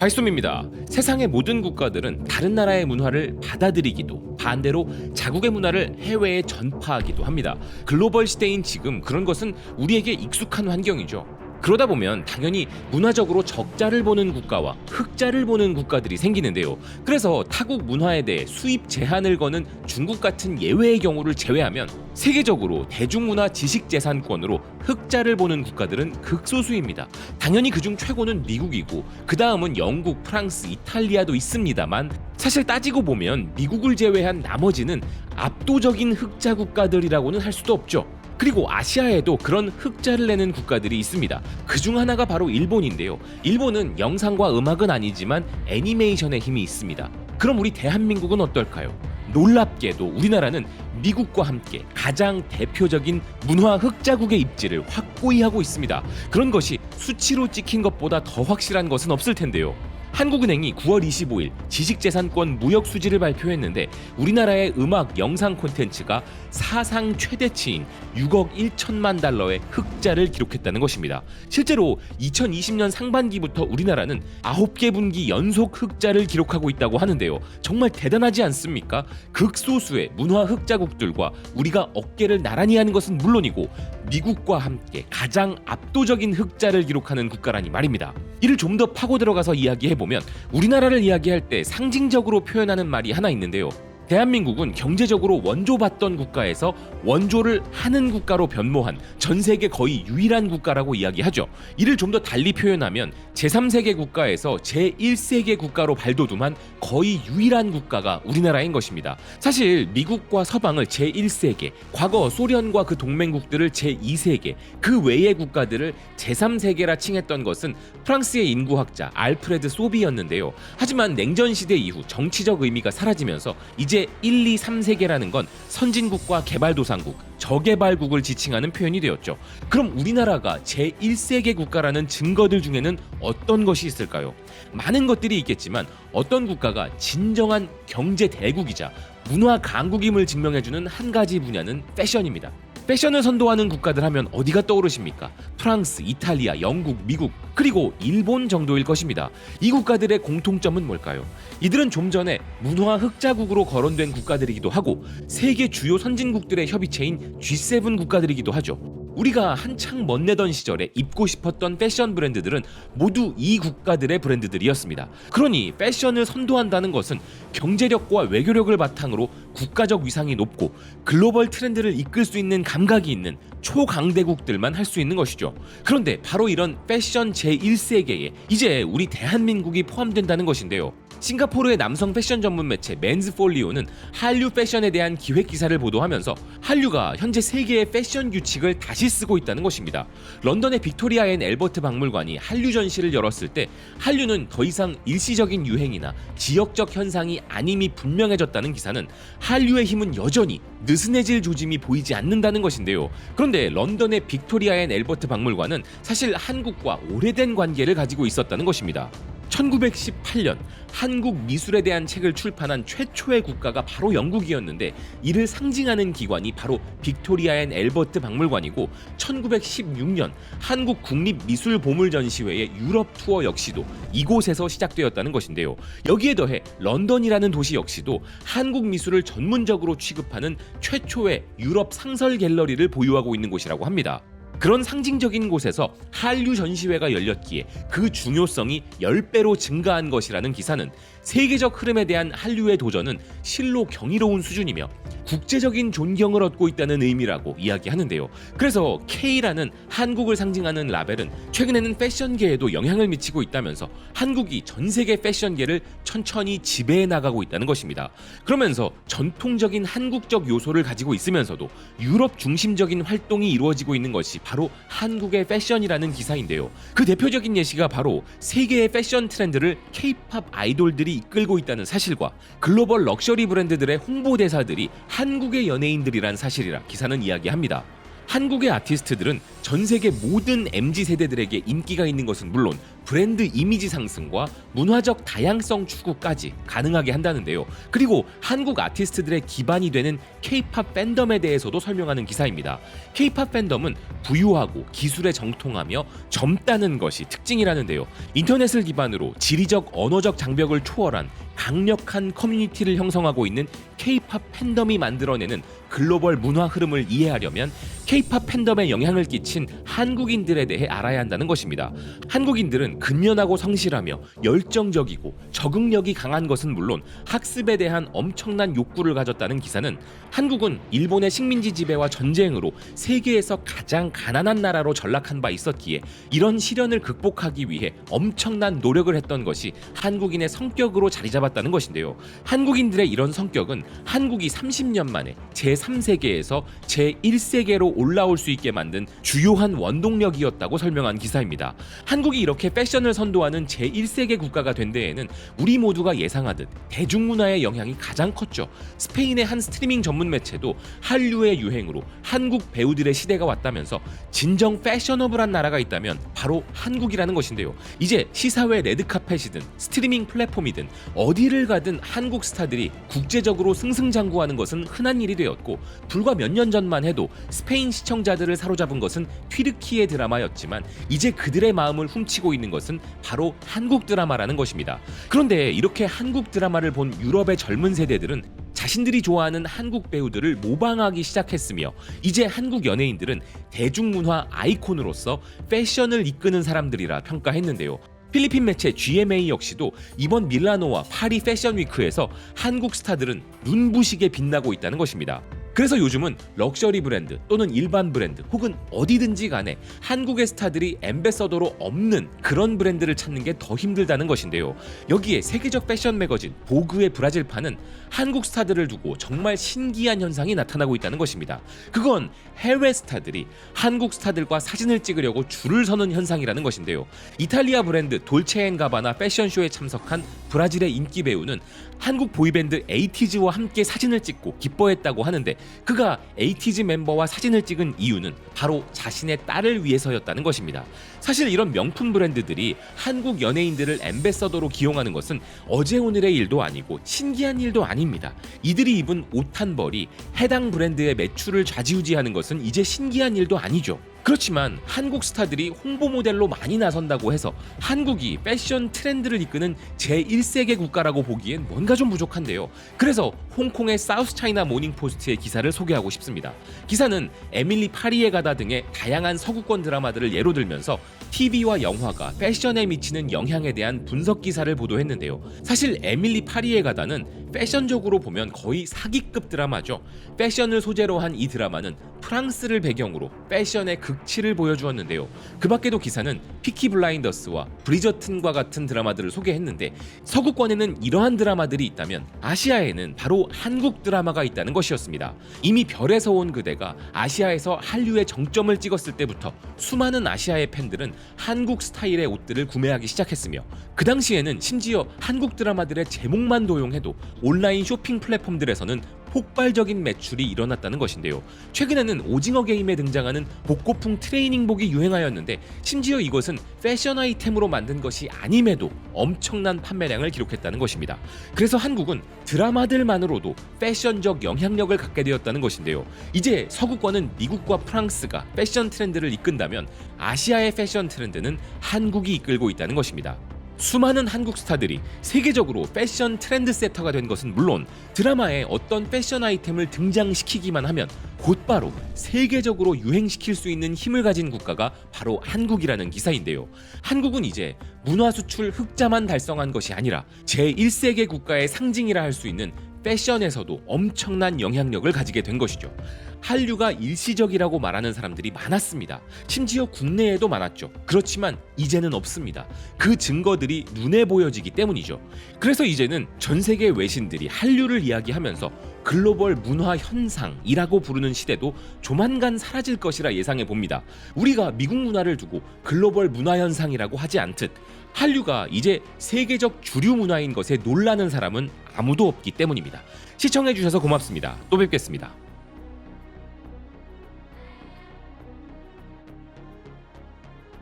발솜입니다. 세상의 모든 국가들은 다른 나라의 문화를 받아들이기도 반대로 자국의 문화를 해외에 전파하기도 합니다. 글로벌 시대인 지금 그런 것은 우리에게 익숙한 환경이죠. 그러다 보면 당연히 문화적으로 적자를 보는 국가와 흑자를 보는 국가들이 생기는데요. 그래서 타국 문화에 대해 수입 제한을 거는 중국 같은 예외의 경우를 제외하면 세계적으로 대중문화 지식재산권으로 흑자를 보는 국가들은 극소수입니다. 당연히 그중 최고는 미국이고 그 다음은 영국, 프랑스, 이탈리아도 있습니다만 사실 따지고 보면 미국을 제외한 나머지는 압도적인 흑자 국가들이라고는 할 수도 없죠. 그리고 아시아에도 그런 흑자를 내는 국가들이 있습니다. 그중 하나가 바로 일본인데요. 일본은 영상과 음악은 아니지만 애니메이션의 힘이 있습니다. 그럼 우리 대한민국은 어떨까요? 놀랍게도 우리나라는 미국과 함께 가장 대표적인 문화 흑자국의 입지를 확고히 하고 있습니다. 그런 것이 수치로 찍힌 것보다 더 확실한 것은 없을 텐데요. 한국은행이 9월 25일 지식재산권 무역 수지를 발표했는데 우리나라의 음악 영상 콘텐츠가 사상 최대치인 6억 1천만 달러의 흑자를 기록했다는 것입니다. 실제로 2020년 상반기부터 우리나라는 9개 분기 연속 흑자를 기록하고 있다고 하는데요. 정말 대단하지 않습니까? 극소수의 문화 흑자국들과 우리가 어깨를 나란히 하는 것은 물론이고 미국과 함께 가장 압도적인 흑자를 기록하는 국가라니 말입니다. 이를 좀 더 파고 들어가서 이야기해보면 우리나라를 이야기할 때 상징적으로 표현하는 말이 하나 있는데요. 대한민국은 경제적으로 원조받던 국가에서 원조를 하는 국가로 변모한 전 세계 거의 유일한 국가라고 이야기하죠. 이를 좀 더 달리 표현하면 제3세계 국가에서 제1세계 국가로 발돋움한 거의 유일한 국가가 우리나라인 것입니다. 사실 미국과 서방을 제1세계, 과거 소련과 그 동맹국들을 제2세계, 그 외의 국가들을 제3세계라 칭했던 것은 프랑스의 인구학자 알프레드 소비였는데요. 하지만 냉전시대 이후 정치적 의미가 사라지면서 이제 1, 2, 3세계라는 건 선진국과 개발도상국, 저개발국을 지칭하는 표현이 되었죠. 그럼 우리나라가 제1세계 국가라는 증거들 중에는 어떤 것이 있을까요? 많은 것들이 있겠지만 어떤 국가가 진정한 경제 대국이자 문화 강국임을 증명해주는 한 가지 분야는 패션입니다. 패션을 선도하는 국가들 하면 어디가 떠오르십니까? 프랑스, 이탈리아, 영국, 미국, 그리고 일본 정도일 것입니다. 이 국가들의 공통점은 뭘까요? 이들은 좀 전에 문화 흑자국으로 거론된 국가들이기도 하고 세계 주요 선진국들의 협의체인 G7 국가들이기도 하죠. 우리가 한창 멋내던 시절에 입고 싶었던 패션 브랜드들은 모두 이 국가들의 브랜드들이었습니다. 그러니 패션을 선도한다는 것은 경제력과 외교력을 바탕으로 국가적 위상이 높고 글로벌 트렌드를 이끌 수 있는 감각이 있는 초강대국들만 할 수 있는 것이죠. 그런데 바로 이런 패션 제1세계에 이제 우리 대한민국이 포함된다는 것인데요. 싱가포르의 남성 패션 전문 매체 맨즈폴리오는 한류 패션에 대한 기획 기사를 보도하면서 한류가 현재 세계의 패션 규칙을 다시 쓰고 있다는 것입니다. 런던의 빅토리아 앤 앨버트 박물관이 한류 전시를 열었을 때 한류는 더 이상 일시적인 유행이나 지역적 현상이 아님이 분명해졌다는 기사는 한류의 힘은 여전히 느슨해질 조짐이 보이지 않는다는 것인데요. 그런데 런던의 빅토리아 앤 앨버트 박물관은 사실 한국과 오래된 관계를 가지고 있었다는 것입니다. 1918년 한국 미술에 대한 책을 출판한 최초의 국가가 바로 영국이었는데 이를 상징하는 기관이 바로 빅토리아 앤 앨버트 박물관이고 1916년 한국 국립미술보물전시회의 유럽 투어 역시도 이곳에서 시작되었다는 것인데요. 여기에 더해 런던이라는 도시 역시도 한국 미술을 전문적으로 취급하는 최초의 유럽 상설 갤러리를 보유하고 있는 곳이라고 합니다. 그런 상징적인 곳에서 한류 전시회가 열렸기에 그 중요성이 10배로 증가한 것이라는 기사는 세계적 흐름에 대한 한류의 도전은 실로 경이로운 수준이며 국제적인 존경을 얻고 있다는 의미라고 이야기하는데요. 그래서 K라는 한국을 상징하는 라벨은 최근에는 패션계에도 영향을 미치고 있다면서 한국이 전 세계 패션계를 천천히 지배해 나가고 있다는 것입니다. 그러면서 전통적인 한국적 요소를 가지고 있으면서도 유럽 중심적인 활동이 이루어지고 있는 것이 바로 한국의 패션이라는 기사인데요. 그 대표적인 예시가 바로 세계의 패션 트렌드를 K-팝 아이돌들이 이끌고 있다는 사실과 글로벌 럭셔리 브랜드들의 홍보대사들이 한국의 연예인들이란 사실이라 기사는 이야기합니다. 한국의 아티스트들은 전 세계 모든 MZ 세대들에게 인기가 있는 것은 물론 브랜드 이미지 상승과 문화적 다양성 추구까지 가능하게 한다는데요. 그리고 한국 아티스트들의 기반이 되는 K-팝 팬덤에 대해서도 설명하는 기사입니다. K-팝 팬덤은 부유하고 기술에 정통하며 젊다는 것이 특징이라는데요. 인터넷을 기반으로 지리적 언어적 장벽을 초월한 강력한 커뮤니티를 형성하고 있는 K-팝 팬덤이 만들어내는 글로벌 문화 흐름을 이해하려면 K-팝 팬덤에 영향을 끼친 한국인들에 대해 알아야 한다는 것입니다. 한국인들은 근면하고 성실하며 열정적이고 적응력이 강한 것은 물론 학습에 대한 엄청난 욕구를 가졌다는 기사는 한국은 일본의 식민지 지배와 전쟁으로 세계에서 가장 가난한 나라로 전락한 바 있었기에 이런 시련을 극복하기 위해 엄청난 노력을 했던 것이 한국인의 성격으로 자리 잡았다는 것인데요. 한국인들의 이런 성격은 한국이 30년 만에 제3세계에서 제1세계로 올라올 수 있게 만든 주요한 원동력이었다고 설명한 기사입니다. 한국이 이렇게 패션을 선도하는 제1세계 국가가 된 데에는 우리 모두가 예상하듯 대중문화의 영향이 가장 컸죠. 스페인의 한 스트리밍 전문 매체도 한류의 유행으로 한국 배우들의 시대가 왔다면서 진정 패셔너블한 나라가 있다면 바로 한국이라는 것인데요. 이제 시사회 레드카펫이든 스트리밍 플랫폼이든 어디를 가든 한국 스타들이 국제적으로 승승장구하는 것은 흔한 일이 되었고 불과 몇 년 전만 해도 스페인 시청자들을 사로잡은 것은 튀르키예 드라마였지만 이제 그들의 마음을 훔치고 있는 것은 바로 한국 드라마라는 것입니다. 그런데 이렇게 한국 드라마를 본 유럽의 젊은 세대들은 자신들이 좋아하는 한국 배우들을 모방하기 시작했으며 이제 한국 연예인들은 대중문화 아이콘으로서 패션을 이끄는 사람들이라 평가했는데요. 필리핀 매체 GMA 역시도 이번 밀라노와 파리 패션 위크에서 한국 스타들은 눈부시게 빛나고 있다는 것입니다. 그래서 요즘은 럭셔리 브랜드 또는 일반 브랜드 혹은 어디든지 간에 한국의 스타들이 앰베서더로 없는 그런 브랜드를 찾는 게 더 힘들다는 것인데요. 여기에 세계적 패션 매거진 보그의 브라질판은 한국 스타들을 두고 정말 신기한 현상이 나타나고 있다는 것입니다. 그건 해외 스타들이 한국 스타들과 사진을 찍으려고 줄을 서는 현상이라는 것인데요. 이탈리아 브랜드 돌체앤가바나 패션쇼에 참석한 브라질의 인기 배우는 한국 보이밴드 에이티즈와 함께 사진을 찍고 기뻐했다고 하는데 그가 에이티즈 멤버와 사진을 찍은 이유는 바로 자신의 딸을 위해서였다는 것입니다. 사실 이런 명품 브랜드들이 한국 연예인들을 앰베서더로 기용하는 것은 어제 오늘의 일도 아니고 신기한 일도 아닙니다. 이들이 입은 옷 한 벌이 해당 브랜드의 매출을 좌지우지하는 것은 이제 신기한 일도 아니죠. 그렇지만 한국 스타들이 홍보 모델로 많이 나선다고 해서 한국이 패션 트렌드를 이끄는 제1세계 국가라고 보기엔 뭔가 좀 부족한데요. 그래서 홍콩의 사우스 차이나 모닝포스트의 기사를 소개하고 싶습니다. 기사는 에밀리 파리에 가다 등의 다양한 서구권 드라마들을 예로 들면서 TV와 영화가 패션에 미치는 영향에 대한 분석 기사를 보도했는데요. 사실 에밀리 파리에 가다는 패션적으로 보면 거의 사기급 드라마죠. 패션을 소재로 한 이 드라마는 프랑스를 배경으로 패션의 극치를 보여주었는데요. 그 밖에도 기사는 피키 블라인더스와 브리저튼과 같은 드라마들을 소개했는데 서구권에는 이러한 드라마들이 있다면 아시아에는 바로 한국 드라마가 있다는 것이었습니다. 이미 별에서 온 그대가 아시아에서 한류의 정점을 찍었을 때부터 수많은 아시아의 팬들은 한국 스타일의 옷들을 구매하기 시작했으며 그 당시에는 심지어 한국 드라마들의 제목만 도용해도 온라인 쇼핑 플랫폼들에서는 폭발적인 매출이 일어났다는 것인데요. 최근에는 오징어 게임에 등장하는 복고풍 트레이닝복이 유행하였는데 심지어 이것은 패션 아이템으로 만든 것이 아님에도 엄청난 판매량을 기록했다는 것입니다. 그래서 한국은 드라마들만으로도 패션적 영향력을 갖게 되었다는 것인데요. 이제 서구권은 미국과 프랑스가 패션 트렌드를 이끈다면 아시아의 패션 트렌드는 한국이 이끌고 있다는 것입니다. 수많은 한국 스타들이 세계적으로 패션 트렌드 세터가 된 것은 물론 드라마에 어떤 패션 아이템을 등장시키기만 하면 곧바로 세계적으로 유행시킬 수 있는 힘을 가진 국가가 바로 한국이라는 기사인데요. 한국은 이제 문화 수출 흑자만 달성한 것이 아니라 제1세계 국가의 상징이라 할 수 있는 패션에서도 엄청난 영향력을 가지게 된 것이죠. 한류가 일시적이라고 말하는 사람들이 많았습니다. 심지어 국내에도 많았죠. 그렇지만 이제는 없습니다. 그 증거들이 눈에 보여지기 때문이죠. 그래서 이제는 전 세계 외신들이 한류를 이야기하면서 글로벌 문화 현상이라고 부르는 시대도 조만간 사라질 것이라 예상해 봅니다. 우리가 미국 문화를 두고 글로벌 문화 현상이라고 하지 않듯 한류가 이제 세계적 주류 문화인 것에 놀라는 사람은 아무도 없기 때문입니다. 시청해주셔서 고맙습니다. 또 뵙겠습니다.